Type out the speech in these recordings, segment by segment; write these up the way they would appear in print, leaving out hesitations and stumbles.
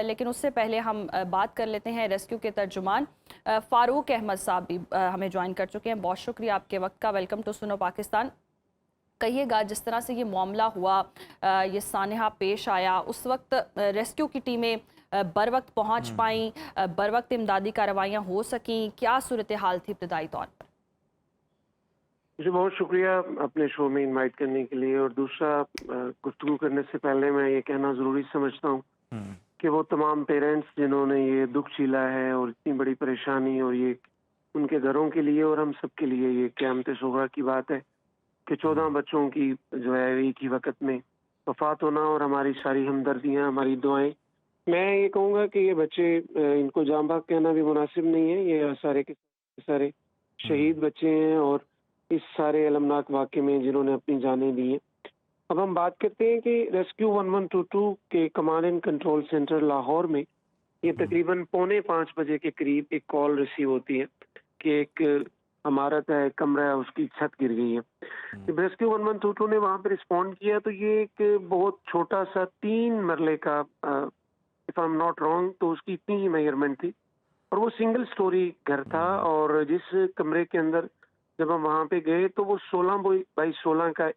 लेकिन उससे पहले हम बात कर लेते हैं रेस्क्यू के तर्जुमान फ़ारूक अहमद साहब भी हमें ज्वाइन कर चुके हैं। बहुत शुक्रिया आपके वक्त का। वेलकम टू सुनो पाकिस्तान। कहिएगा, जिस तरह से ये मामला हुआ, ये सानहा पेश आया, उस वक्त रेस्क्यू की टीमें बर वक्त पहुँच पाईं, बर वक्त इमदादी कार्रवाइयाँ हो सकीं, क्या सूरत हाल थी इब्तदाई तौर पर? जी, बहुत शुक्रिया अपने शो में इनवाइट करने के लिए। और दूसरा, गुफ्तगू करने से पहले मैं ये कहना ज़रूरी समझता हूँ कि वो तमाम पेरेंट्स जिन्होंने ये दुख झेला है और इतनी बड़ी परेशानी, और ये उनके घरों के लिए और हम सब के लिए ये क़यामत सुग़रा की बात है कि 14 बच्चों की जो है एक ही वक़्त में वफ़ात होना, और हमारी सारी हमदर्दियाँ, हमारी दुआएं। मैं ये कहूँगा कि ये बच्चे, इनको जाँबाज़ कहना भी मुनासिब नहीं है। ये सारे के सारे शहीद बच्चे हैं, और इस सारे अलमनाक वाक़े में जिन्होंने अपनी जानें दी हैं। अब हम बात करते हैं कि रेस्क्यू 1122 के command and control centre Lahore में ये तकरीबन 4:45 बजे के करीब एक कॉल रिसीव होती है कि एक इमारत है, कमरा है, उसकी छत गिर गई है। जब रेस्क्यू 1122 ने वहाँ पे रिस्पॉन्ड किया तो ये एक बहुत छोटा सा 3 मरले का, if I am not wrong, तो उसकी इतनी ही मेजरमेंट थी, और वो सिंगल स्टोरी घर था। और जिस कमरे के अंदर जब हम वहाँ पे गए तो वो 16 बाई 16 का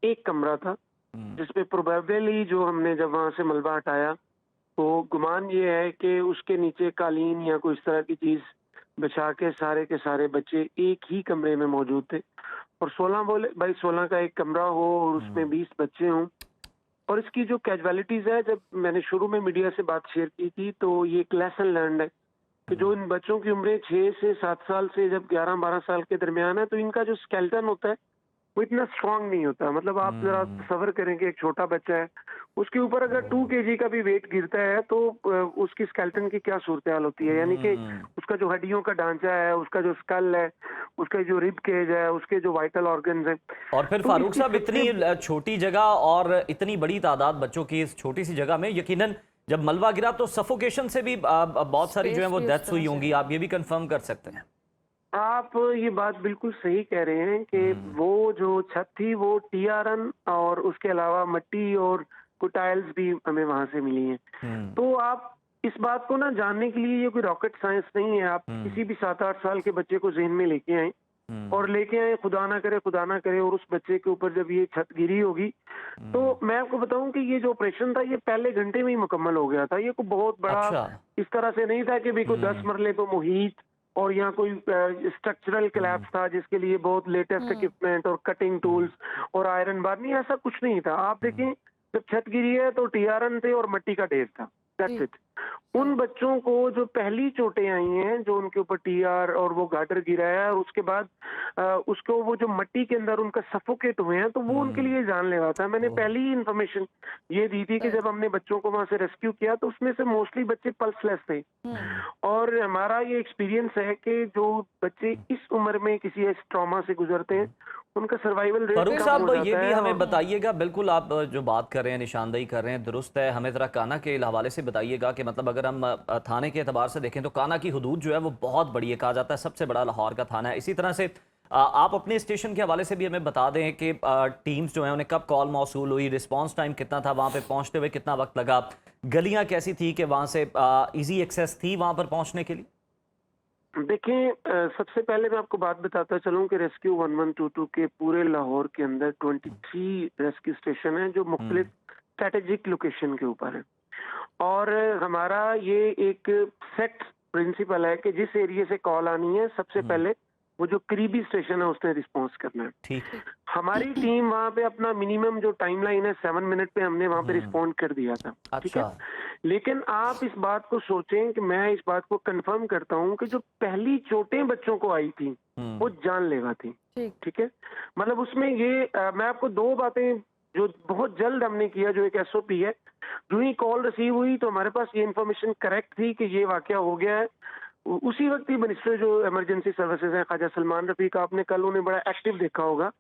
एक कमरा था, जिसपे प्रोबेबली जो हमने जब वहाँ से मलबा हटाया तो गुमान ये है कि उसके नीचे कालीन या कोई इस तरह की चीज बिछा के सारे बच्चे एक ही कमरे में मौजूद थे। और 16 बाई 16 का एक कमरा हो और उसमें 20 बच्चे हों। और इसकी जो कैजुअलिटीज है, जब मैंने शुरू में मीडिया से बात शेयर की थी तो ये एक लेसन लर्न है कि जो इन बच्चों की उम्रें 6 से 7 साल से जब 11-12 साल के दरमियान है, तो इनका जो स्केलेटन होता है वो इतना स्ट्रांग नहीं होता। मतलब आप जरा तसव्वुर करें कि एक छोटा बच्चा है, उसके ऊपर अगर 2 केजी का भी वेट गिरता है तो उसकी स्केलेटन की क्या सूरत हाल होती है। यानी कि उसका जो हड्डियों का ढांचा है, उसका जो स्कल है, उसका जो रिब केज है, उसके जो वाइटल ऑर्गन्स हैं। और फिर तो फारूक इसकी साहब, इतनी छोटी जगह और इतनी बड़ी तादाद बच्चों की इस छोटी सी जगह में, यकीनन जब मलबा गिरा तो सफोकेशन से भी बहुत सारी जो है वो डेथ्स हुई होंगी। आप ये भी कंफर्म कर सकते हैं? आप ये बात बिल्कुल सही कह रहे हैं कि वो जो छत थी वो टीआरएन और उसके अलावा मिट्टी और कुछ टाइल्स भी हमें वहां से मिली हैं। तो आप इस बात को ना जानने के लिए ये कोई रॉकेट साइंस नहीं है। आप किसी भी 7-8 साल के बच्चे को ज़हन में लेके आए और लेके आए, खुदा ना करे, और उस बच्चे के ऊपर जब ये छत गिरी होगी, तो मैं आपको बताऊं कि ये जो ऑपरेशन था ये पहले घंटे में ही मुकम्मल हो गया था। ये कोई बहुत बड़ा अच्छा। इस तरह से नहीं था कि भी कोई 10 मरले पे मुहीत और यहाँ कोई स्ट्रक्चरल कोलैप्स था जिसके लिए बहुत लेटेस्ट इक्विपमेंट और कटिंग टूल्स और आयरन बार, नहीं, ऐसा कुछ नहीं था। आप देखें, जब छत गिरी है तो टीआरएन थे और मिट्टी का ढेर था। That's it. उन बच्चों को जो पहली चोटें आई हैं, जो उनके ऊपर टीआर और वो गार्डर गिरा है, और उसके बाद उसको वो जो मिट्टी के अंदर उनका सफोकेट हुए हैं, तो वो उनके लिए जानलेवा था। मैंने पहली ही इन्फॉर्मेशन ये दी थी कि जब हमने बच्चों को वहां से रेस्क्यू किया तो उसमें से मोस्टली बच्चे पल्सलेस थे। और हमारा ये एक्सपीरियंस है कि जो बच्चे इस उम्र में किसी ट्रॉमा से गुजरते हैं उनका सर्वाइवल रेट फारूक कम साहब, हो जाता ये भी है। हमें बताइएगा, बिल्कुल आप जो बात कर रहे हैं, निशानदेही कर रहे हैं, दुरुस्त है। हमें ज़रा काना के हवाले से बताइएगा कि मतलब अगर हम थाने के एतबार से देखें तो काना की हदूद जो है वो बहुत बड़ी है, कहा जाता है सबसे बड़ा लाहौर का थाना है। इसी तरह से आप अपने स्टेशन के हवाले से भी हमें बता दें कि टीम्स जो हैं उन्हें कब कॉल मौसूल हुई, रिस्पॉन्स टाइम कितना था, वहाँ पर पहुँचते हुए कितना वक्त लगा, गलियाँ कैसी थी कि वहाँ से ईजी एक्सेस थी वहाँ पर पहुँचने के लिए? देखिए, सबसे पहले मैं आपको बात बताता चलूं कि रेस्क्यू 1122 के पूरे लाहौर के अंदर 23 रेस्क्यू स्टेशन हैं जो मुख्तलिफ स्ट्रेटेजिक लोकेशन के ऊपर है। और हमारा ये एक सेट प्रिंसिपल है कि जिस एरिया से कॉल आनी है, सबसे पहले वो जो करीबी स्टेशन है उसने रिस्पॉन्स करना है। ठीक है। हमारी टीम वहाँ पे अपना मिनिमम जो टाइमलाइन है 7 मिनट पे हमने वहाँ पे रिस्पॉन्ड कर दिया था। ठीक है। अच्छा। लेकिन आप इस बात को सोचें कि मैं इस बात को कंफर्म करता हूँ कि जो पहली चोटें बच्चों को आई थी वो जानलेवा थी। ठीक है। मतलब उसमें ये मैं आपको 2 बातें जो बहुत जल्द हमने किया, जो एक एसओपी है। जो ही कॉल रिसीव हुई तो हमारे पास ये इन्फॉर्मेशन करेक्ट थी कि ये वाकया हो गया है। उसी वक्त ही मिनिस्टर जो इमरजेंसी सर्विसेज हैं, ख्वाजा सलमान रफीक, आपने कल उन्हें बड़ा एक्टिव देखा होगा।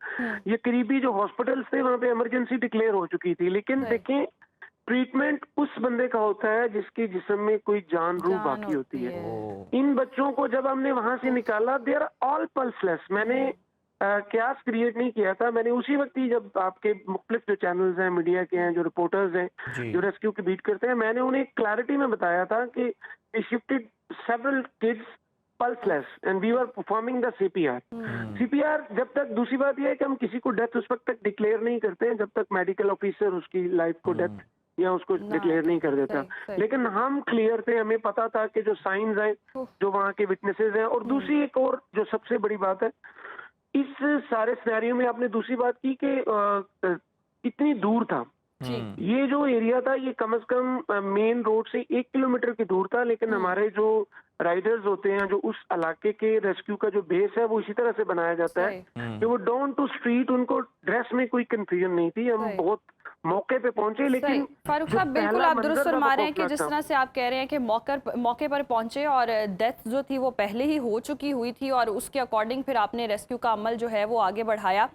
ये करीबी जो हॉस्पिटल्स थे वहाँ पे इमरजेंसी डिक्लेयर हो चुकी थी। लेकिन देखें, ट्रीटमेंट उस बंदे का होता है जिसके जिस्म में कोई जान रूह बाकी होती है। इन बच्चों को जब हमने वहां से निकाला, दे आर ऑल पल्सलेस। मैंने क्यास क्रिएट नहीं किया था मैंने। उसी वक्त ही जब आपके मुख्तलिफ जो चैनल्स हैं, मीडिया के हैं, जो रिपोर्टर्स हैं, जी। जो रेस्क्यू की बीट करते हैं, मैंने उन्हें क्लैरिटी में बताया था कि we shifted several kids pulseless and we were performing the CPR. CPR जब तक, दूसरी बात यह है कि हम किसी को डेथ उस वक्त तक डिक्लेयर नहीं करते हैं जब तक मेडिकल ऑफिसर उसकी लाइफ को डेथ या उसको डिक्लेयर नहीं कर देता। लेकिन हम क्लियर थे, हमें पता था कि जो साइंस हैं, जो वहाँ के विटनेसेस हैं। और दूसरी एक और जो सबसे बड़ी बात है इस सारे सिनेरियो में, आपने दूसरी बात की कि कितनी दूर था ये जो एरिया था। ये कम से कम मेन रोड से 1 किलोमीटर की दूर था, लेकिन हमारे जो राइडर्स होते हैं, जो उस इलाके के रेस्क्यू का जो बेस है, वो इसी तरह से बनाया जाता है कि वो डाउन टू स्ट्रीट, उनको ड्रेस में कोई कंफ्यूजन नहीं थी। हम बहुत मौके पे पहुंचे। लेकिन फारूक साहब, बिल्कुल आप दुरुस्त फरमा रहे हैं कि जिस तरह से आप कह रहे हैं कि मौके पर पहुंचे और डेथ जो थी वो पहले ही हो चुकी हुई थी और उसके अकॉर्डिंग फिर आपने रेस्क्यू का अमल जो है वो आगे बढ़ाया।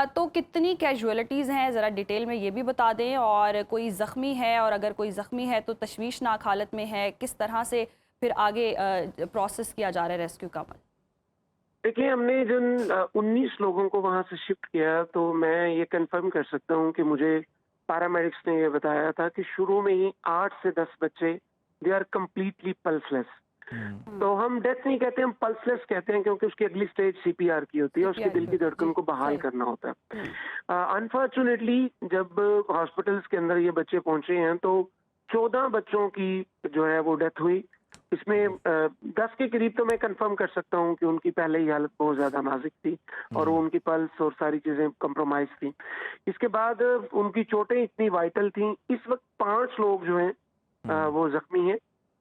तो कितनी कैजुअलिटीज़ हैं, ज़रा डिटेल में ये भी बता दें। और कोई ज़ख्मी है, और अगर कोई ज़ख्मी है तो तशवीशनाक हालत में है, किस तरह से फिर आगे प्रोसेस किया जा रहा है रेस्क्यू का अमल? देखिए, हमने जिन 19 लोगों को वहां से शिफ्ट किया, तो मैं ये कंफर्म कर सकता हूँ कि मुझे पैरामेडिक्स ने ये बताया था कि शुरू में ही 8 से 10 बच्चे दे आर कम्प्लीटली पल्सलेस। तो हम डेथ नहीं कहते, हम पल्सलेस कहते हैं, क्योंकि उसकी अगली स्टेज सीपीआर की होती है, उसके दिल की धड़कन को बहाल करना होता है। अनफॉर्चुनेटली जब हॉस्पिटल्स के अंदर ये बच्चे पहुंचे हैं तो 14 बच्चों की जो है वो डेथ हुई। इसमें 10 के करीब तो मैं कंफर्म कर सकता हूँ कि उनकी पहले ही हालत बहुत ज्यादा नाजुक थी और उनकी पल्स और सारी चीजें कंप्रोमाइज थी। इसके बाद उनकी चोटें इतनी वाइटल थी। इस वक्त 5 लोग जो हैं वो जख्मी हैं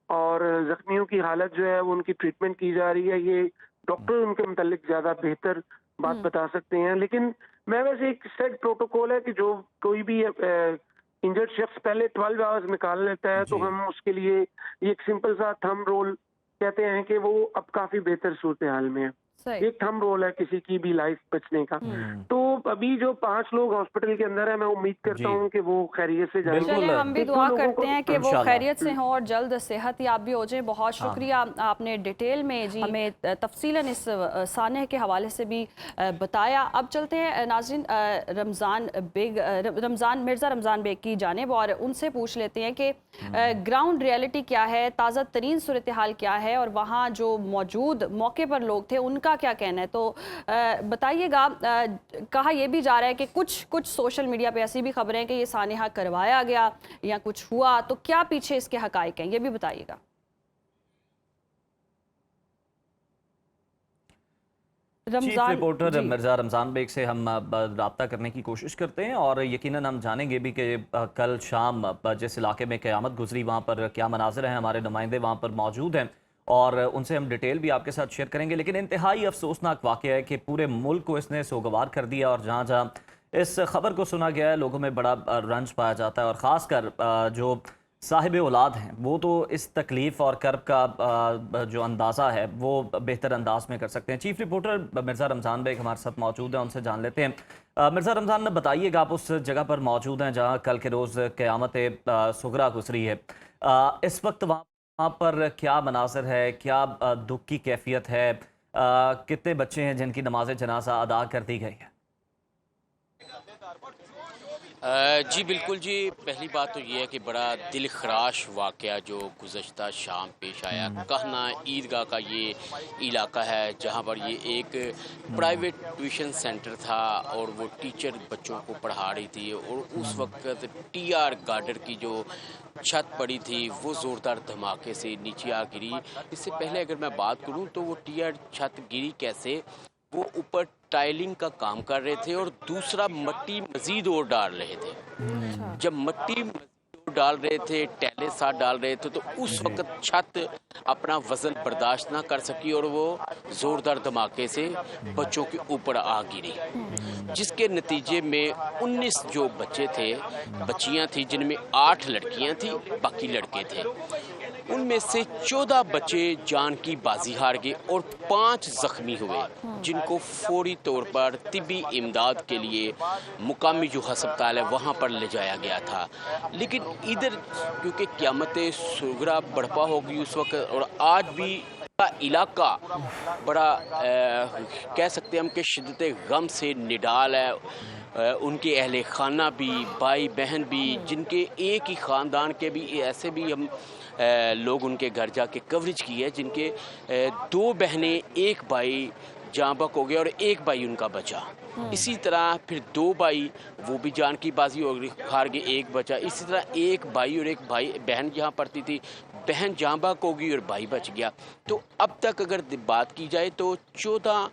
और जख्मियों की हालत जो है वो उनकी ट्रीटमेंट की जा रही है। ये डॉक्टर उनके मुतालिक ज्यादा बेहतर बात बता सकते हैं। लेकिन मैं वैसे, एक सेट प्रोटोकॉल है कि जो कोई भी इंजर्ड शख्स पहले 12 आवर्स निकाल लेता है तो हम उसके लिए एक सिंपल सा थंब रोल कहते हैं कि वो अब काफी बेहतर सूरत हाल में है। एक थंब रोल है किसी की भी लाइफ बचने का। तो अभी जो 5 लोग हॉस्पिटल के अंदर है, मैं उम्मीद करता हूँ कि वो खैरियत से जाएंगे। चलिए, हम भी दुआ करते हैं कि वो खैरियत से हों और जल्द सेहत याब भी हो जाए। बहुत शुक्रिया, आपने डिटेल में जी हमें तफसीलन इस साने के हवाले से भी बताया। अब चलते हैं नाज़रीन मिर्ज़ा रमज़ान बेग की जानिब और उनसे पूछ लेते हैं कि ग्राउंड रियलिटी क्या है, ताज़ा तरीन सूरत हाल क्या है और वहाँ जो मौजूद मौके पर लोग थे उनका क्या कहना है। तो बताइएगा। कहा यह भी जा रहा है कि कुछ सोशल मीडिया पे ऐसी भी खबरें हैं कि ये सानिहा करवाया गया या कुछ हुआ, तो क्या पीछे इसके हकाइक हैं, ये भी बताइएगा। चीफ रिपोर्टर मिर्ज़ा रमज़ान बेग से हम रब्ता करने की कोशिश करते हैं और यकीनन हम जानेंगे भी कि कल शाम जिस इलाके में क़यामत गुजरी वहाँ पर क्या मनाज़िर हैं। हमारे नुमाइंदे वहाँ पर मौजूद हैं और उनसे हम डिटेल भी आपके साथ शेयर करेंगे। लेकिन इंतहाई अफसोसनाक वाक़या है कि पूरे मुल्क को इसने सोगवार कर दिया और जहाँ जहाँ इस खबर को सुना गया है लोगों में बड़ा रंज पाया जाता है और ख़ासकर जो साहिब औलाद हैं वो तो इस तकलीफ़ और कर्ब का जो अंदाज़ा है वो बेहतर अंदाज में कर सकते हैं। चीफ रिपोर्टर मिर्ज़ा रमज़ान बेग हमारे साथ मौजूद हैं, उनसे जान लेते हैं। मिर्ज़ा रमज़ान, बताइएगा, आप उस जगह पर मौजूद हैं जहाँ कल के रोज़ क़यामत सुगरा गुजरी है। इस वक्त वहाँ पर क्या मनाज़िर है, क्या दुख की कैफियत है, कितने बच्चे हैं जिनकी नमाज जनाजा अदा कर दी गई है? जी बिल्कुल जी, पहली बात तो ये है कि बड़ा दिल खराश वाक़या जो गुज़श्ता शाम पेश आया। कहना ईदगाह का ये इलाका है जहाँ पर ये एक प्राइवेट ट्यूशन सेंटर था और वो टीचर बच्चों को पढ़ा रही थी और उस वक्त टीआर गार्डर की जो छत पड़ी थी वो ज़ोरदार धमाके से नीचे आ गिरी। इससे पहले अगर मैं बात करूँ तो वो टीआर छत गिरी कैसे, वो ऊपर टाइलिंग का काम कर रहे थे और दूसरा मट्टी मजीद और डाल रहे थे। जब मट्टी मजीद डाल रहे थे, टैले साथ डाल रहे थे, तो उस वक्त छत अपना वजन बर्दाश्त ना कर सकी और वो जोरदार धमाके से बच्चों के ऊपर आ गिरी, जिसके नतीजे में 19 जो बच्चे थे, बच्चियां थी, जिनमें 8 लड़कियां थी, बाकी लड़के थे। उनमें से 14 बच्चे जान की बाजी हार गए और 5 जख्मी हुए, जिनको फौरी तौर पर तिब्बी इमदाद के लिए मुकामी जो अस्पताल है वहाँ पर ले जाया गया था। लेकिन इधर क्योंकि क़यामत सुगरा बड़पा हो गई उस वक्त और आज भी का इलाका बड़ा कह सकते हैं हम कि शिद्दत गम से निडाल है। उनके अहले खाना भी, भाई बहन भी, जिनके एक ही ख़ानदान के भी ऐसे भी हम लोग उनके घर जाके कवरेज की है, जिनके दो बहनें एक भाई जाँ बहक हो गया और एक भाई उनका बचा। इसी तरह फिर दो भाई वो भी जान की बाजी हो गई, हार गए, एक बचा। इसी तरह एक भाई और एक भाई बहन यहाँ पढ़ती थी, बहन जाँ बहक हो गई और भाई बच गया। तो अब तक अगर बात की जाए तो 14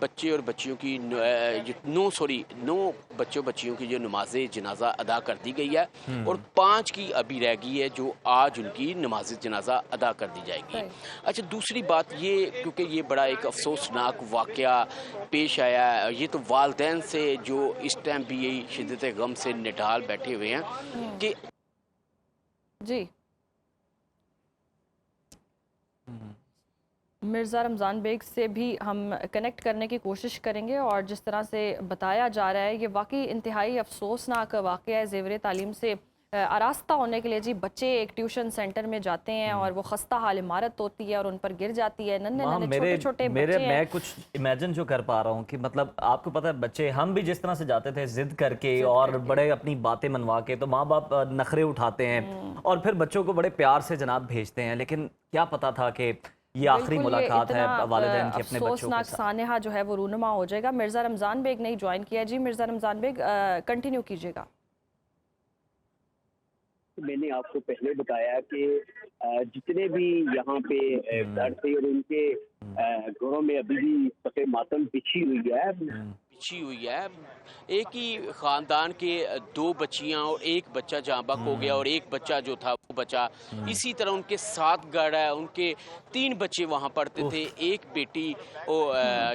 बच्चे और बच्चियों की 9 बच्चों बच्चियों की जो नमाज जनाजा अदा कर दी गई है और 5 की अभी रह गई है जो आज उनकी नमाज जनाजा अदा कर दी जाएगी। अच्छा, दूसरी बात ये, क्योंकि ये बड़ा एक अफसोसनाक वाक़या पेश आया है, ये तो वालदैन से जो इस टाइम भी यही शिद्दत गम से निढाल बैठे हुए हैं कि जी मिर्ज़ा रमज़ान बेग से भी हम कनेक्ट करने की कोशिश करेंगे और जिस तरह से बताया जा रहा है ये वाकई इंतहाई अफसोसनाक वाक़या है। ज़ेवर तालीम से आरास्ता होने के लिए जी बच्चे एक ट्यूशन सेंटर में जाते हैं और वो खस्ता हाल इमारत होती है और उन पर गिर जाती है। नन्हे नन्हे छोटे छोटे बच्चे हैं। मैं कुछ इमेजिन जो कर पा रहा हूँ कि मतलब आपको पता है बच्चे, हम भी जिस तरह से जाते थे जिद करके और बड़े अपनी बातें मनवा के, तो माँ बाप नखरे उठाते हैं और फिर बच्चों को बड़े प्यार से जनाब भेजते हैं, लेकिन क्या पता था कि ये आखिरी मुलाकात है वालिदैन की अपने बच्चों के साथ। सानेहा जो है वो रूनुमा हो जाएगा। मिर्ज़ा रमज़ान बेग ने ज्वाइन किया। जी मिर्ज़ा रमज़ान बेग कंटिन्यू कीजिएगा। मैंने आपको पहले बताया कि जितने भी यहाँ पे घर थे और उनके घरों में अभी भी सफ़ेद मातम बिछी हुई है। एक ही ख़ानदान के 2 बच्चियाँ और एक बच्चा जाँ बहक हो गया और एक बच्चा जो था वो बचा। इसी तरह उनके 7 घर है, उनके 3 बच्चे वहाँ पढ़ते थे, एक बेटी वो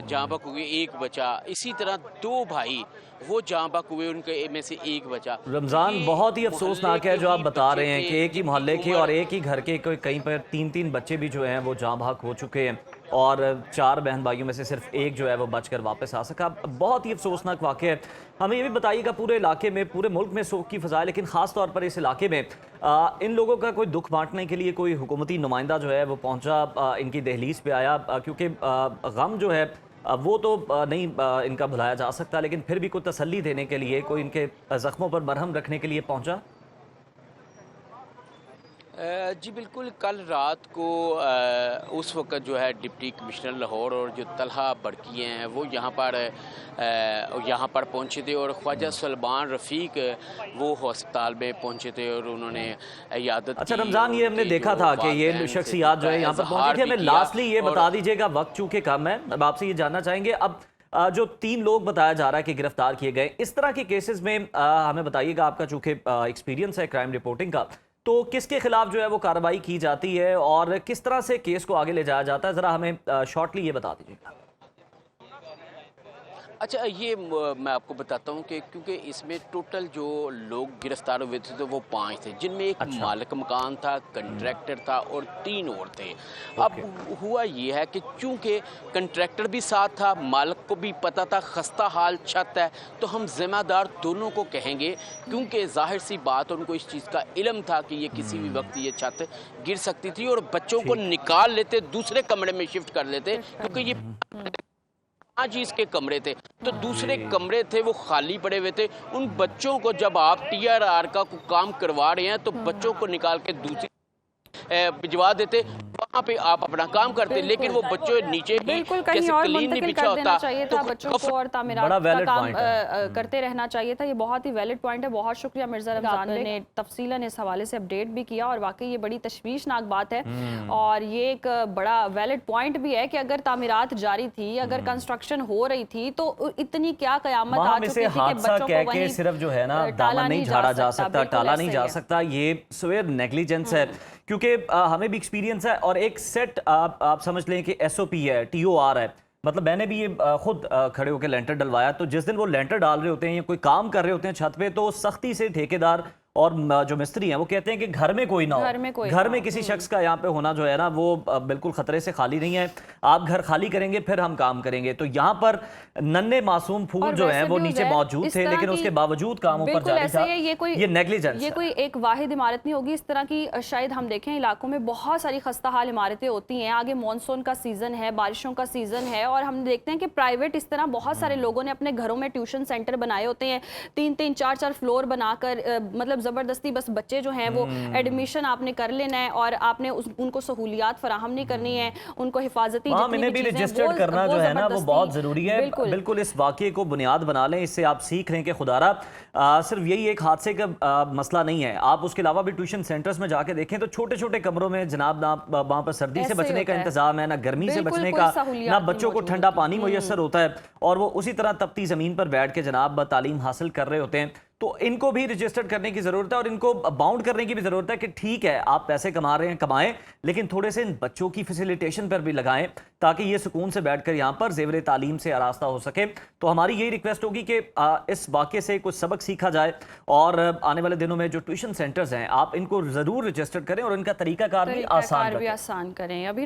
जाँ बहक हो गई, एक बचा। इसी तरह 2 भाई वो जाँ बहक हुए, उनके में से एक बचा। रमज़ान, बहुत ही अफसोसनाक है जो आप बता रहे हैं कि एक ही मोहल्ले के और एक ही घर के कहीं पर 3-3 बच्चे भी जो हैं वो जाँ बहक हो चुके हैं और 4 बहन भाइयों में से सिर्फ एक जो है वो बचकर वापस आ सका। बहुत ही अफसोसनाक वाक़या है। हमें ये भी बताइएगा, पूरे इलाके में, पूरे मुल्क में शोक की फ़ज़ा है, लेकिन ख़ास तौर पर इस इलाके में इन लोगों का कोई दुख बांटने के लिए कोई हुकूमती नुमाइंदा जो है वो पहुँचा, इनकी दहलीज़ पे आया, क्योंकि गम जो है वो तो नहीं इनका भुलाया जा सकता, लेकिन फिर भी कोई तसल्ली देने के लिए, कोई इनके ज़ख्मों पर मरहम रखने के लिए पहुँचा? जी बिल्कुल, कल रात को उस वक़्त जो है डिप्टी कमिश्नर लाहौर और जो तलहा बड़की हैं वो यहाँ पर पहुँचे थे और ख्वाजा सलमान रफ़ीक वो अस्पताल में पहुँचे थे और उन्होंने इयादत। अच्छा रमज़ान, ये हमने देखा था कि ये शख्सियात जो है यहाँ पर पहुँची थी। हमें लास्टली ये बता दीजिएगा, वक्त चूँकि कम है, अब आपसे ये जानना चाहेंगे, अब जो 3 लोग बताया जा रहा है कि गिरफ्तार किए गए, इस तरह के केसेस में हमें बताइएगा, आपका चूँकि एक्सपीरियंस है क्राइम रिपोर्टिंग का, तो किसके खिलाफ जो है वो कार्रवाई की जाती है और किस तरह से केस को आगे ले जाया जाता है, ज़रा हमें शॉर्टली ये बता दीजिएगा। अच्छा, ये मैं आपको बताता हूँ कि क्योंकि इसमें टोटल जो लोग गिरफ्तार हुए थे तो वो 5 थे, जिनमें एक मालिक मकान था, कंट्रैक्टर था और 3 और थे। अब हुआ ये है कि चूंकि कंट्रैक्टर भी साथ था, मालिक को भी पता था खस्ता हाल छत है, तो हम जिम्मेदार दोनों को कहेंगे, क्योंकि जाहिर सी बात उनको इस चीज़ का इल्म था कि ये किसी भी वक्त ये छत गिर सकती थी और बच्चों को निकाल लेते, दूसरे कमरे में शिफ्ट कर लेते, क्योंकि ये आज ही इसके कमरे थे, तो दूसरे कमरे थे वो खाली पड़े हुए थे। उन बच्चों को जब आप TRR का काम करवा रहे हैं तो बच्चों को निकाल के दूसरी भिजवा देते, वहाँ पे आप अपना काम करते, लेकिन वो बच्चों नीचे बिल्कुल कहीं और मुंतकिल कर देना चाहिए था बच्चों को और तामीरात का काम करते रहना चाहिए था। ये बहुत ही वैलिड पॉइंट है। बहुत शुक्रिया मिर्ज़ा रमज़ान ने तफसीलन इस हवाले से अपडेट भी किया और वाकई ये बड़ी तशवीशनाक बात है और ये एक बड़ा वैलिड पॉइंट भी है कि अगर तामीरात जारी थी, अगर कंस्ट्रक्शन हो रही थी, तो इतनी क्या कयामत आ चुकी थी कि बच्चों को वहीं सिर्फ जो है ना दामन नहीं झाड़ा जा सकता, टाला नहीं जा सकता, ये सवेर नेग्लिजेंस है, क्योंकि हमें भी एक्सपीरियंस है। और एक सेट आप समझ लें कि SOP है, TOR है, मतलब मैंने भी ये खुद खड़े होकर लेंटर डलवाया, तो जिस दिन वो लेंटर डाल रहे होते हैं या कोई काम कर रहे होते हैं छत पे, तो सख्ती से ठेकेदार और जो मिस्त्री हैं वो कहते हैं कि घर में कोई ना हो, घर में किसी शख्स का यहाँ पे होना जो है ना वो बिल्कुल खतरे से खाली नहीं है। आप घर खाली करेंगे फिर हम काम करेंगे। तो यहाँ पर नन्हे मासूम फूल जो है वो नीचे मौजूद थे, लेकिन उसके बावजूद काम ऊपर जारी था। ये नेग्लिजेंस, ये कोई एक वाहिद इमारत नहीं होगी। इस तरह की शायद हम देखें इलाकों में बहुत सारी खस्ता हाल इमारतें होती हैं। आगे मानसून का सीजन है, बारिशों का सीजन है, और हम देखते हैं कि प्राइवेट इस तरह बहुत सारे लोगों ने अपने घरों में ट्यूशन सेंटर बनाए होते हैं, 3-3, 4-4 फ्लोर बनाकर, मतलब जबरदस्ती बस बच्चे जो हैं वो एडमिशन आपने कर लेना है और आपने उनको सहूलियात फराहम नहीं करनी है, उनको हिफाजती जितनी भी रजिस्टर्ड करना जो है ना वो बहुत जरूरी है। बिल्कुल इस वाकये को बुनियाद बना लें, इससे आप सीख लें कि खुदारा सिर्फ यही एक हादसे का मसला नहीं है। आप उसके अलावा भी ट्यूशन सेंटर्स में जाके देखें तो छोटे छोटे कमरों में जनाब ना वहाँ पर सर्दी से बचने का इंतजाम है, ना गर्मी से बचने का, ना बच्चों को ठंडा पानी मुयस्सर होता है, और वो उसी तरह तपती जमीन पर बैठ के जनाब तालीम हासिल कर रहे होते हैं। तो इनको भी रजिस्टर्ड करने की जरूरत है और इनको बाउंड करने की भी जरूरत है कि ठीक है आप पैसे कमा रहे हैं, कमाएं, लेकिन थोड़े से इन बच्चों की फैसिलिटेशन पर भी लगाएं ताकि ये सुकून से बैठकर यहाँ पर जेवर तालीम से आरास्ता हो सके। तो हमारी यही रिक्वेस्ट होगी कि इस वाक़े से कुछ सबक सीखा जाए और आने वाले दिनों में जो ट्यूशन सेंटर्स हैं आप इनको जरूर रजिस्टर्ड करें और इनका तरीकाकार भी आसान करें। अभी